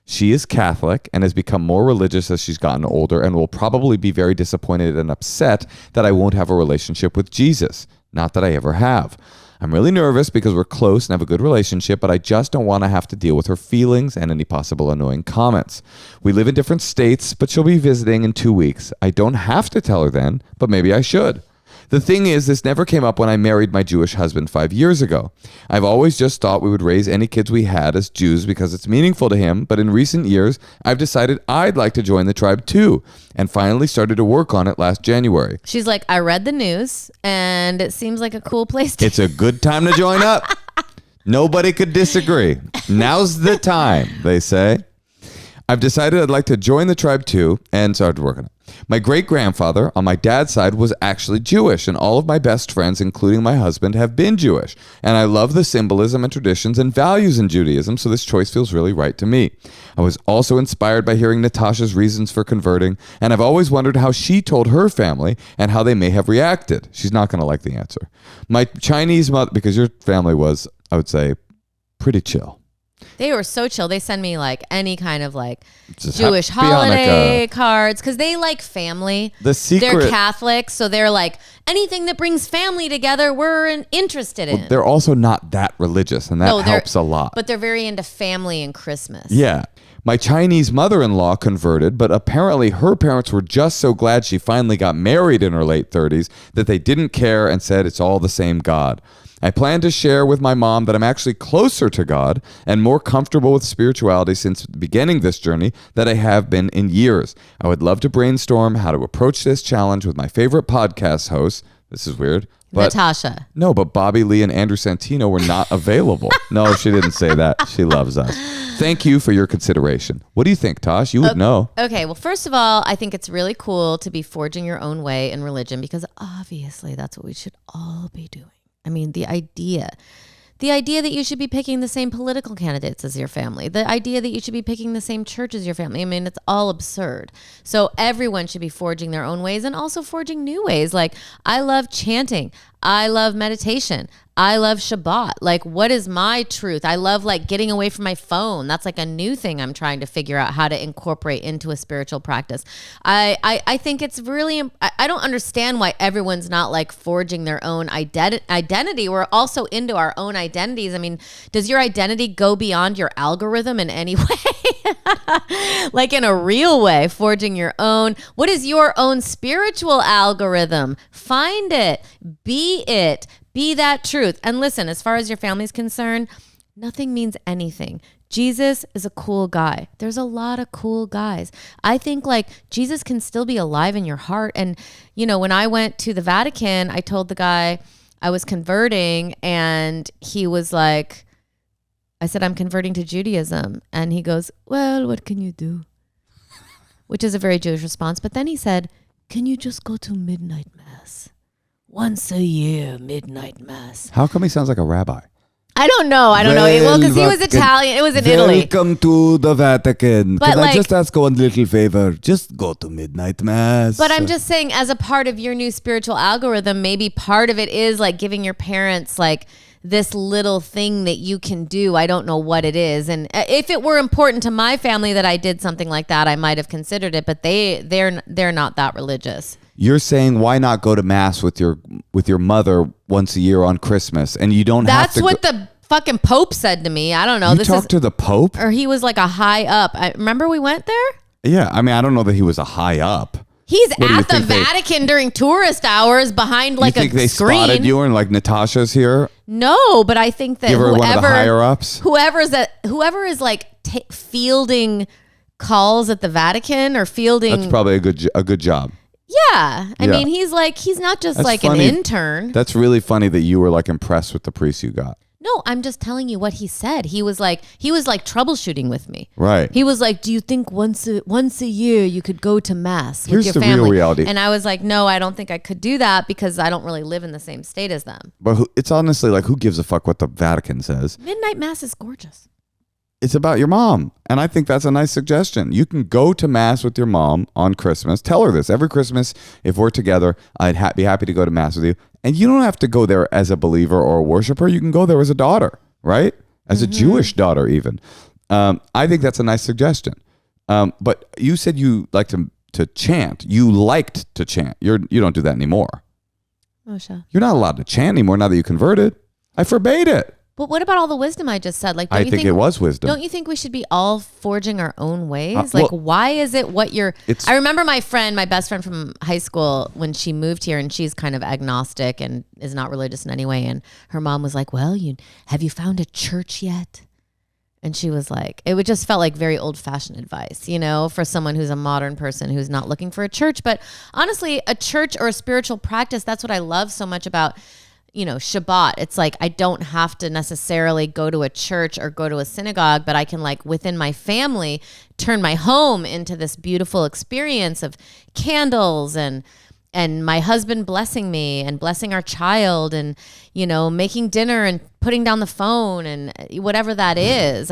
She is Catholic and has become more religious as she's gotten older and will probably be very disappointed and upset that I won't have a relationship with Jesus. Not that I ever have. I'm really nervous because we're close and have a good relationship, but I just don't want to have to deal with her feelings and any possible annoying comments. We live in different states, but she'll be visiting in 2 weeks. I don't have to tell her then, but maybe I should. The thing is, this never came up when I married my Jewish husband 5 years ago. I've always just thought we would raise any kids we had as Jews because it's meaningful to him, but in recent years, I've decided I'd like to join the tribe too, and finally started to work on it last January. She's like, I read the news, and it seems like a cool place to... It's a good time to join up. Nobody could disagree. Now's the time, they say. I've decided I'd like to join the tribe too, and started working on it. My great-grandfather on my dad's side was actually Jewish, and all of my best friends, including my husband, have been Jewish. And I love the symbolism and traditions and values in Judaism, so this choice feels really right to me. I was also inspired by hearing Natasha's reasons for converting, and I've always wondered how she told her family and how they may have reacted. She's not going to like the answer. My Chinese mother, because your family was, I would say, pretty chill. They were so chill. They send me like any kind of like Just Jewish Happy holiday Hanukkah. cards because they like family. The secret. They're Catholic, so they're like anything that brings family together, we're interested in. They're also not that religious, and that helps a lot. But they're very into family and Christmas. Yeah. My Chinese mother-in-law converted, but apparently her parents were just so glad she finally got married in her late 30s that they didn't care and said it's all the same God. I plan to share with my mom that I'm actually closer to God and more comfortable with spirituality since beginning this journey than I have been in years. I would love to brainstorm how to approach this challenge with my favorite podcast hosts. This is weird. But Natasha. No, but Bobby Lee and Andrew Santino were not available. No, she didn't say that. She loves us. Thank you for your consideration. What do you think, Tosh? You would know. Okay, well, first of all, I think it's really cool to be forging your own way in religion because obviously that's what we should all be doing. I mean, the idea that you should be picking the same political candidates as your family, the idea that you should be picking the same church as your family. I mean, it's all absurd. So everyone should be forging their own ways and also forging new ways. Like, I love chanting. I love meditation. I love Shabbat. Like, what is my truth? I love like getting away from my phone. That's like a new thing I'm trying to figure out how to incorporate into a spiritual practice. I think it's really, I don't understand why everyone's not like forging their own identity. We're also into our own identities. I mean, does your identity go beyond your algorithm in any way? Like in a real way, forging your own. What is your own spiritual algorithm? Find it. Be it. Be that truth. And listen, as far as your family's concerned, nothing means anything. Jesus is a cool guy. There's a lot of cool guys. I think like Jesus can still be alive in your heart. And, you know, when I went to the Vatican, I told the guy I was converting and he was like, I said, I'm converting to Judaism. And he goes, well, what can you do? Which is a very Jewish response. But then he said, can you just go to midnight mass? Once a year, midnight mass. How come he sounds like a rabbi? I don't know. Well, because he was Italian. It was in Italy. Welcome to the Vatican. But Can like, I just ask one little favor? Just go to midnight mass. But I'm just saying, as a part of your new spiritual algorithm, maybe part of it is like giving your parents like this little thing that you can do. I don't know what it is. And if it were important to my family that I did something like that, I might have considered it. But they're not that religious. You're saying why not go to mass with your mother once a year on Christmas, and you don't have to. That's what the fucking Pope said to me. I don't know. You talked to the Pope, or he was like a high up. Remember we went there? Yeah, I mean, I don't know that he was a high up. He's at the Vatican during tourist hours behind like a screen. You think they spotted you and like Natasha's here? No, but I think that one of the higher ups, whoever is like fielding calls at the Vatican or fielding. That's probably a good job. Yeah. I mean, he's not just like an intern. That's really funny that you were like impressed with the priest you got. No, I'm just telling you what he said. He was like troubleshooting with me. Right. He was like, "Do you think once a year you could go to mass with Here's your the family?" real reality. And I was like, "No, I don't think I could do that because I don't really live in the same state as them." But it's honestly like, who gives a fuck what the Vatican says? Midnight mass is gorgeous. It's about your mom. And I think that's a nice suggestion. You can go to mass with your mom on Christmas. Tell her this. Every Christmas, if we're together, I'd be happy to go to mass with you. And you don't have to go there as a believer or a worshiper. You can go there as a daughter, right? As a Jewish daughter, even. I think that's a nice suggestion. But you said you like to chant. You liked to chant. You don't do that anymore. Moshe. You're not allowed to chant anymore now that you converted. I forbade it. But what about all the wisdom I just said? Like, don't I you think it was wisdom. Don't you think we should be all forging our own ways? Well, Why is it what you're... I remember my best friend from high school, when she moved here, and she's kind of agnostic and is not religious in any way. And her mom was like, well, have you found a church yet? And she was like, it would just felt like very old fashioned advice, for someone who's a modern person who's not looking for a church. But honestly, a church or a spiritual practice, that's what I love so much about Shabbat. It's like, I don't have to necessarily go to a church or go to a synagogue, but I can, like, within my family, turn my home into this beautiful experience of candles and my husband blessing me and blessing our child and, making dinner and putting down the phone and whatever that is.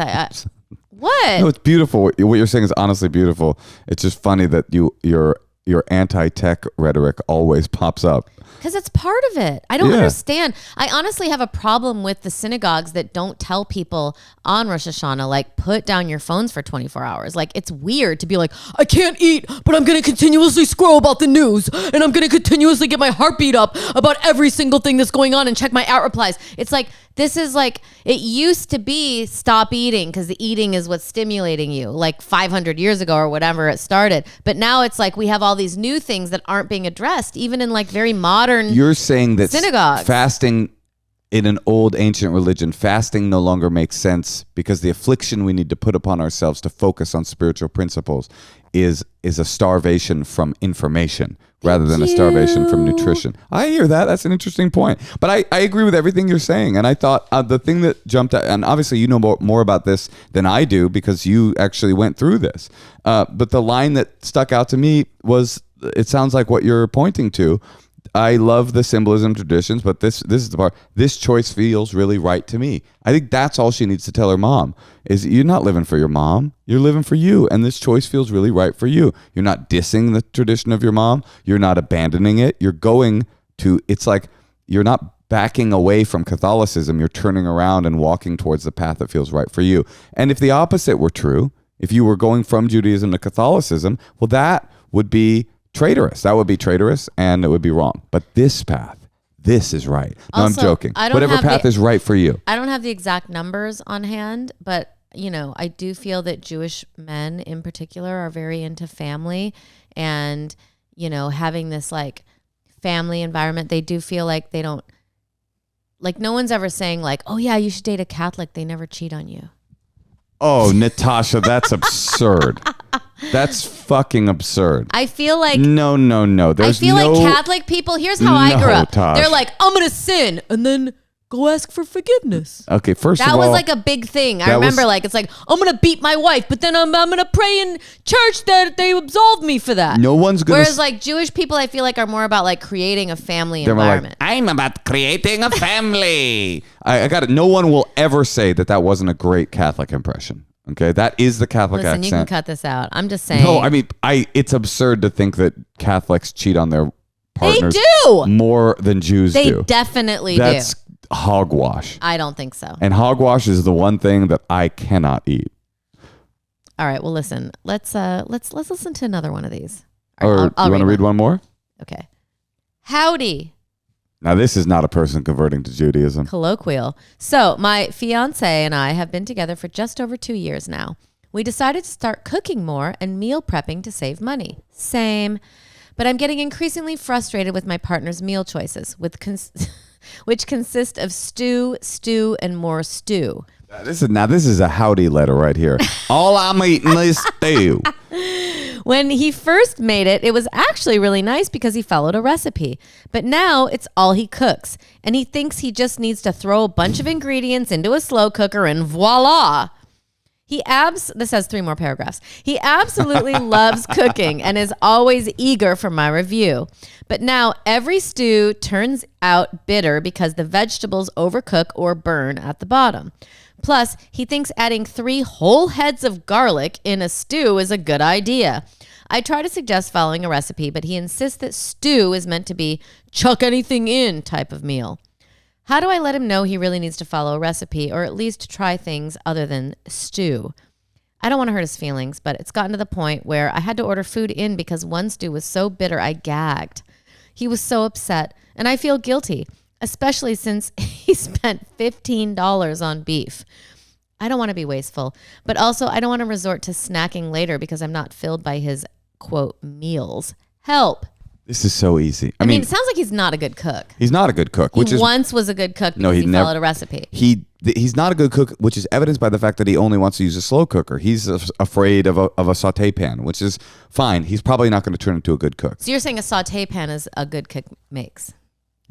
What? No, it's beautiful. What you're saying is honestly beautiful. It's just funny that your anti-tech rhetoric always pops up. Because it's part of it. I don't understand. I honestly have a problem with the synagogues that don't tell people on Rosh Hashanah, like, put down your phones for 24 hours. Like, it's weird to be like, I can't eat, but I'm going to continuously scroll about the news, and I'm going to continuously get my heart beat up about every single thing that's going on and check my out replies. It's like, this is like, it used to be stop eating because the eating is what's stimulating you, like 500 years ago or whatever it started. But now it's like we have all these new things that aren't being addressed, even in like very modern You're saying that synagogues. Fasting in an old ancient religion, fasting no longer makes sense because the affliction we need to put upon ourselves to focus on spiritual principles is a starvation from information rather than a starvation from nutrition. I hear that. That's an interesting point. But I agree with everything you're saying. And I thought the thing that jumped out, and obviously you know more about this than I do because you actually went through this. But the line that stuck out to me was, it sounds like what you're pointing to. I love the symbolism traditions, but this is the part. This choice feels really right to me. I think that's all she needs to tell her mom is you're not living for your mom. You're living for you. And this choice feels really right for you. You're not dissing the tradition of your mom. You're not abandoning it. You're going to, it's like you're not backing away from Catholicism. You're turning around and walking towards the path that feels right for you. And if the opposite were true, if you were going from Judaism to Catholicism, well, that would be traitorous. That would be traitorous and it would be wrong. But this path, this is right. No, Also, I'm joking. I don't Whatever have path is right for you. I don't have the exact numbers on hand, but I do feel that Jewish men in particular are very into family and, having this like family environment. They do feel like they don't, like, no one's ever saying like, oh yeah, you should date a Catholic. They never cheat on you. Oh, Natasha, that's absurd. That's fucking absurd. I feel like no. There's I feel like Catholic people. Here's how I grew up. Tosh. They're like, I'm gonna sin and then go ask for forgiveness. Okay, first of all, that was like a big thing. I remember, like, it's like, I'm gonna beat my wife, but then I'm gonna pray in church that they absolved me for that. No one's gonna. Whereas like Jewish people, I feel like are more about like creating a family environment. Like, I'm about creating a family. I got it. No one will ever say that wasn't a great Catholic impression. Okay, that is the Catholic accent. You can cut this out. I'm just saying. No, I mean, it's absurd to think that Catholics cheat on their partners. They do more than Jews do. They definitely That's hogwash. I don't think so. And hogwash is the one thing that I cannot eat. All right. Well, listen. Let's listen to another one of these. Or you want to read one more? Okay. Howdy. Now, this is not a person converting to Judaism. Colloquial. So my fiance and I have been together for just over 2 years now. We decided to start cooking more and meal prepping to save money. Same. But I'm getting increasingly frustrated with my partner's meal choices, which consist of stew, and more stew. This is a howdy letter right here. All I'm eating is stew. When he first made it, it was actually really nice because he followed a recipe. But now it's all he cooks. And he thinks he just needs to throw a bunch of ingredients into a slow cooker and voila. This has 3 more paragraphs. He absolutely loves cooking and is always eager for my review. But now every stew turns out bitter because the vegetables overcook or burn at the bottom. Plus, he thinks adding 3 whole heads of garlic in a stew is a good idea. I try to suggest following a recipe, but he insists that stew is meant to be chuck anything in type of meal. How do I let him know he really needs to follow a recipe or at least try things other than stew? I don't want to hurt his feelings, but it's gotten to the point where I had to order food in because one stew was so bitter I gagged. He was so upset, and I feel guilty, especially since he spent $15 on beef. I don't want to be wasteful, but also I don't want to resort to snacking later because I'm not filled by his, quote, meals. Help. This is so easy. I mean, it sounds like he's not a good cook. He's not a good cook. He once was a good cook because he followed a recipe. He's not a good cook, which is evidenced by the fact that he only wants to use a slow cooker. He's afraid of a saute pan, which is fine. He's probably not going to turn into a good cook. So you're saying a saute pan is a good cook makes?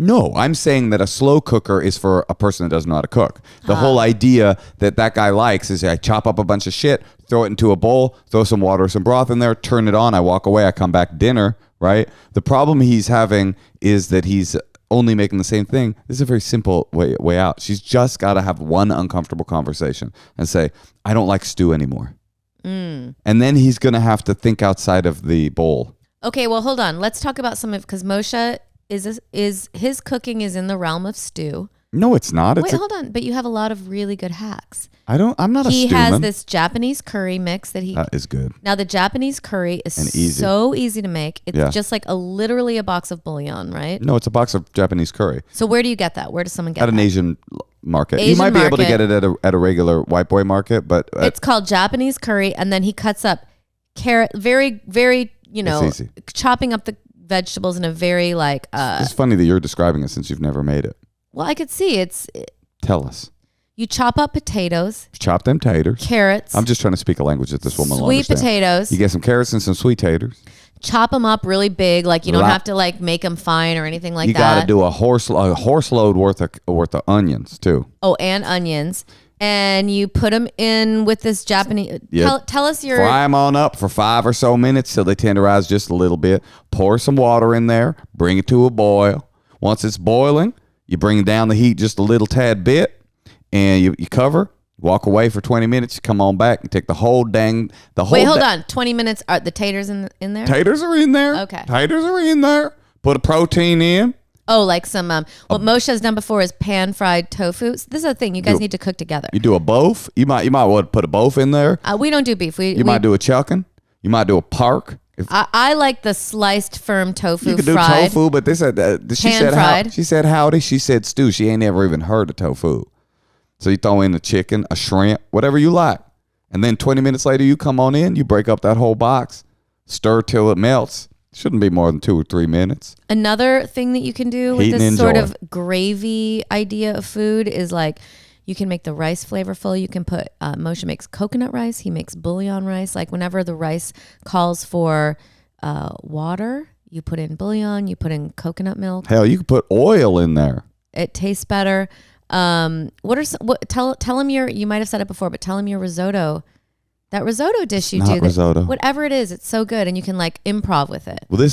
No, I'm saying that a slow cooker is for a person that doesn't know how to cook. The whole idea that guy likes is I chop up a bunch of shit, throw it into a bowl, throw some water, some broth in there, turn it on, I walk away, I come back dinner, right? The problem he's having is that he's only making the same thing. This is a very simple way out. She's just got to have one uncomfortable conversation and say, I don't like stew anymore. And then he's going to have to think outside of the bowl. Okay, well, hold on. Let's talk about some of, because Moshe is his cooking is in the realm of stew. No, it's not. Wait, hold on. But you have a lot of really good hacks. I'm not a stewman. He has this Japanese curry mix that is good. Now the Japanese curry is so easy to make. It's just like literally a box of bouillon, right? No, it's a box of Japanese curry. So where do you get that? Where does someone get that? At an Asian market. You might be able to get it at a regular white boy market, but it's called Japanese curry, and then he cuts up carrot, very, very, chopping up the vegetables in a very like. It's funny that you're describing it since you've never made it. Well, I could see Tell us. You chop up potatoes. Chop them taters. Carrots. I'm just trying to speak a language that this woman will understand. Sweet potatoes. You get some carrots and some sweet taters. Chop them up really big, like you don't have to like make them fine or anything like that. You got to do a horse load worth of onions too. Oh, and onions. And you put them in with this Japanese. Tell us your. Fry them on up for 5 or so minutes till they tenderize just a little bit. Pour some water in there. Bring it to a boil. Once it's boiling, you bring down the heat just a little tad bit. And you cover, walk away for 20 minutes, you come on back and take the whole. Wait, hold on. 20 minutes, are the taters in there? Taters are in there. Okay. Taters are in there. Put a protein in. Oh, like some, what Moshe has done before is pan-fried tofu. This is a thing you guys need to cook together. You do a both. You might want to put a both in there. We don't do beef. You might do a chucking. You might do a park. I like the sliced firm tofu. You could do fried. Tofu, but this she said howdy. She said stew. She ain't never even heard of tofu. So you throw in a chicken, a shrimp, whatever you like. And then 20 minutes later, you come on in, you break up that whole box, stir till it melts. Shouldn't be more than 2 or 3 minutes. Another thing that you can do with this sort of gravy idea of food is like you can make the rice flavorful. You can put, Moshe makes coconut rice. He makes bouillon rice. Like whenever the rice calls for water, you put in bouillon, you put in coconut milk. Hell, you could put oil in there. It tastes better. Tell him you might have said it before, but tell him your risotto. That risotto dish you do. Risotto. Whatever it is, it's so good, and you can like improv with it. Well,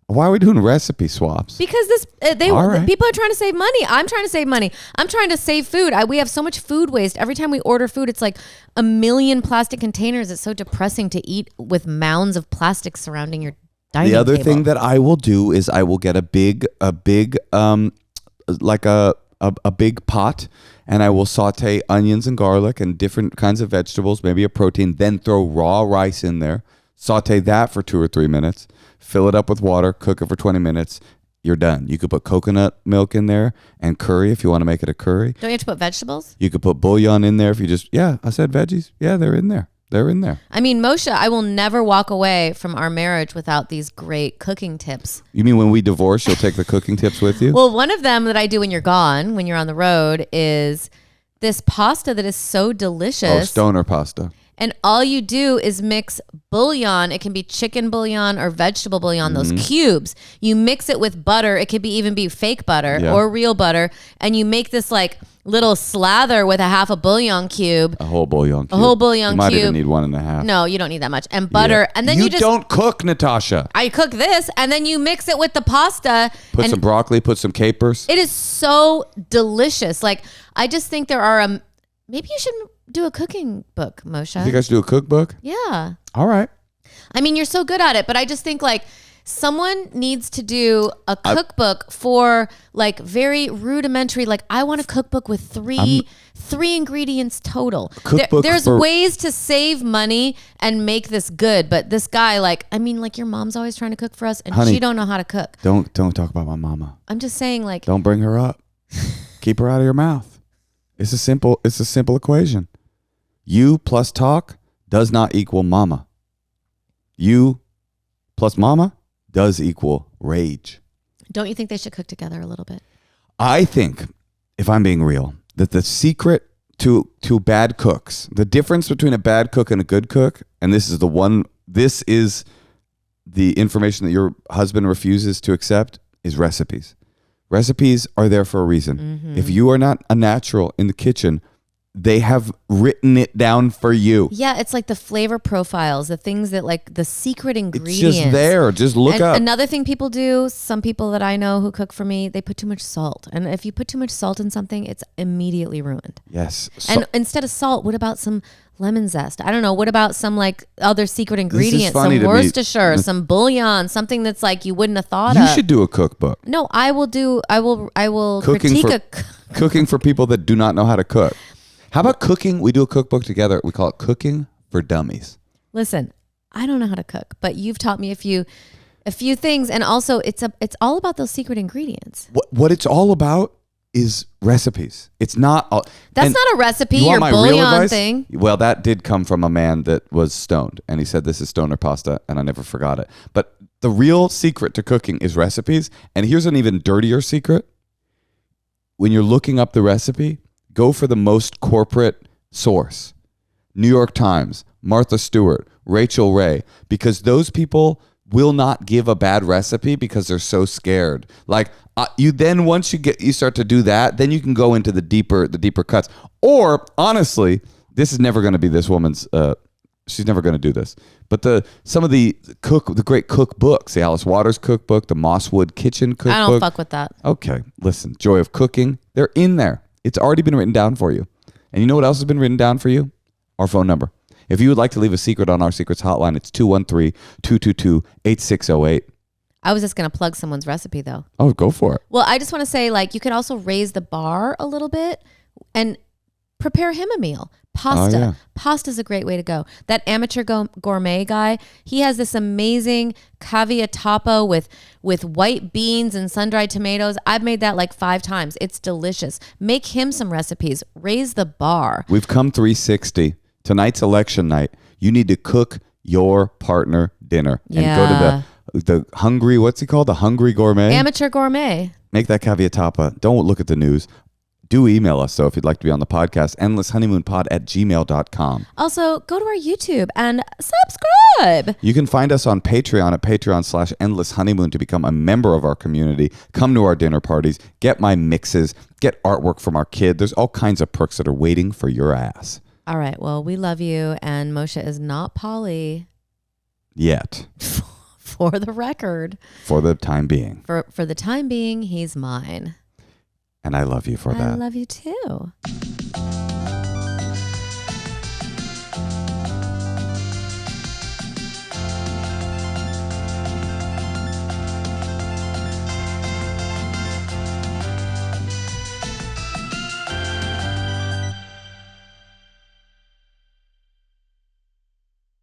why are we doing recipe swaps? Because people are trying to save money. I'm trying to save money. I'm trying to save food. We have so much food waste. Every time we order food, it's like 1 million plastic containers. It's so depressing to eat with mounds of plastic surrounding your dining table. The other thing that I will do is I will get a big big pot, and I will saute onions and garlic and different kinds of vegetables, maybe a protein, then throw raw rice in there, saute that for 2 or 3 minutes, fill it up with water, cook it for 20 minutes, you're done. You could put coconut milk in there and curry if you want to make it a curry. Don't you have to put vegetables? You could put bouillon in there if you I said veggies. Yeah, they're in there. They're in there. I mean, Moshe, I will never walk away from our marriage without these great cooking tips. You mean when we divorce, you'll take the cooking tips with you? Well, one of them that I do when you're gone, when you're on the road, is this pasta that is so delicious. Oh, stoner pasta. And all you do is mix bouillon. It can be chicken bouillon or vegetable bouillon, those cubes. You mix it with butter. It could be even be fake butter or real butter. And you make this like little slather with a half a bouillon cube. A whole bouillon cube. A whole bouillon you might cube. even need 1.5. No, you don't need that much. And butter. And then you just don't cook, Natasha. I cook this and then you mix it with the pasta. Put and some broccoli, put some capers. it is so delicious. Like, I just think there are maybe you should do a cooking book, Moshe. You think I should do a cookbook? Yeah. All right. I mean, you're so good at it, but I just think like someone needs to do a cookbook for like very rudimentary. Like, I want a cookbook with three ingredients total. There's ways to save money and make this good, but this guy, like, I mean, like your mom's always trying to cook for us, and Honey, she don't know how to cook. Don't talk about my mama. I'm just saying, like, don't bring her up. Keep her out of your mouth. It's a simple equation. You plus talk does not equal mama. You plus mama does equal rage. Don't you think they should cook together a little bit? I think, if I'm being real, that the secret to bad cooks, the difference between a bad cook and a good cook, and this is the information that your husband refuses to accept, is recipes. Recipes are there for a reason. Mm-hmm. If you are not a natural in the kitchen, they have written it down for you. Yeah, it's like the flavor profiles, the things that like the secret ingredients. It's just there. Just look up. Another thing people do, some people that I know who cook for me, they put too much salt. And if you put too much salt in something, it's immediately ruined. Yes. And instead of salt, what about some lemon zest? I don't know. What about some like other secret ingredients? Some Worcestershire, some bouillon, something that's like you wouldn't have thought of. You should do a cookbook. No, I will Cooking critique cooking for people that do not know how to cook. How about cooking? We do a cookbook together. We call it Cooking for Dummies. Listen, I don't know how to cook, but you've taught me a few things, and also it's all about those secret ingredients. What it's all about is recipes. It's not. That's not a recipe. Your bouillon thing. Well, that did come from a man that was stoned, and he said this is stoner pasta, and I never forgot it. But the real secret to cooking is recipes, and here's an even dirtier secret. When you're looking up the recipe, go for the most corporate source. New York Times, Martha Stewart, Rachel Ray, because those people will not give a bad recipe because they're so scared. Like you then once you start to do that, then you can go into the deeper cuts. Or honestly, this is never going to be this woman's she's never going to do this. But some of the great cookbooks, the Alice Waters cookbook, the Mosswood Kitchen cookbook. I don't fuck with that. Okay, listen, Joy of Cooking, they're in there. It's already been written down for you. And you know what else has been written down for you? Our phone number. If you would like to leave a secret on our Secrets Hotline, it's 213-222-8608. I was just going to plug someone's recipe, though. Oh, go for it. Well, I just want to say, like, you can also raise the bar a little bit and prepare him a meal. Pasta. Oh, yeah. Pasta is a great way to go. That amateur gourmet guy, he has this amazing caviar with white beans and sun-dried tomatoes. I've made that like 5 times. It's delicious. Make him some recipes. Raise the bar. We've come 360. Tonight's election night. You need to cook your partner dinner and go to the hungry, what's he called? The hungry gourmet? Amateur gourmet. Make that caviar. Don't look at the news. Do email us, though, if you'd like to be on the podcast, endlesshoneymoonpod@gmail.com. Also, go to our YouTube and subscribe. You can find us on Patreon at patreon.com/endlesshoneymoon to become a member of our community. Come to our dinner parties, get my mixes, get artwork from our kid. There's all kinds of perks that are waiting for your ass. All right. Well, we love you, and Moshe is not poly. Yet. For the record. For the time being. For the time being, he's mine. And I love you for that. I love you too.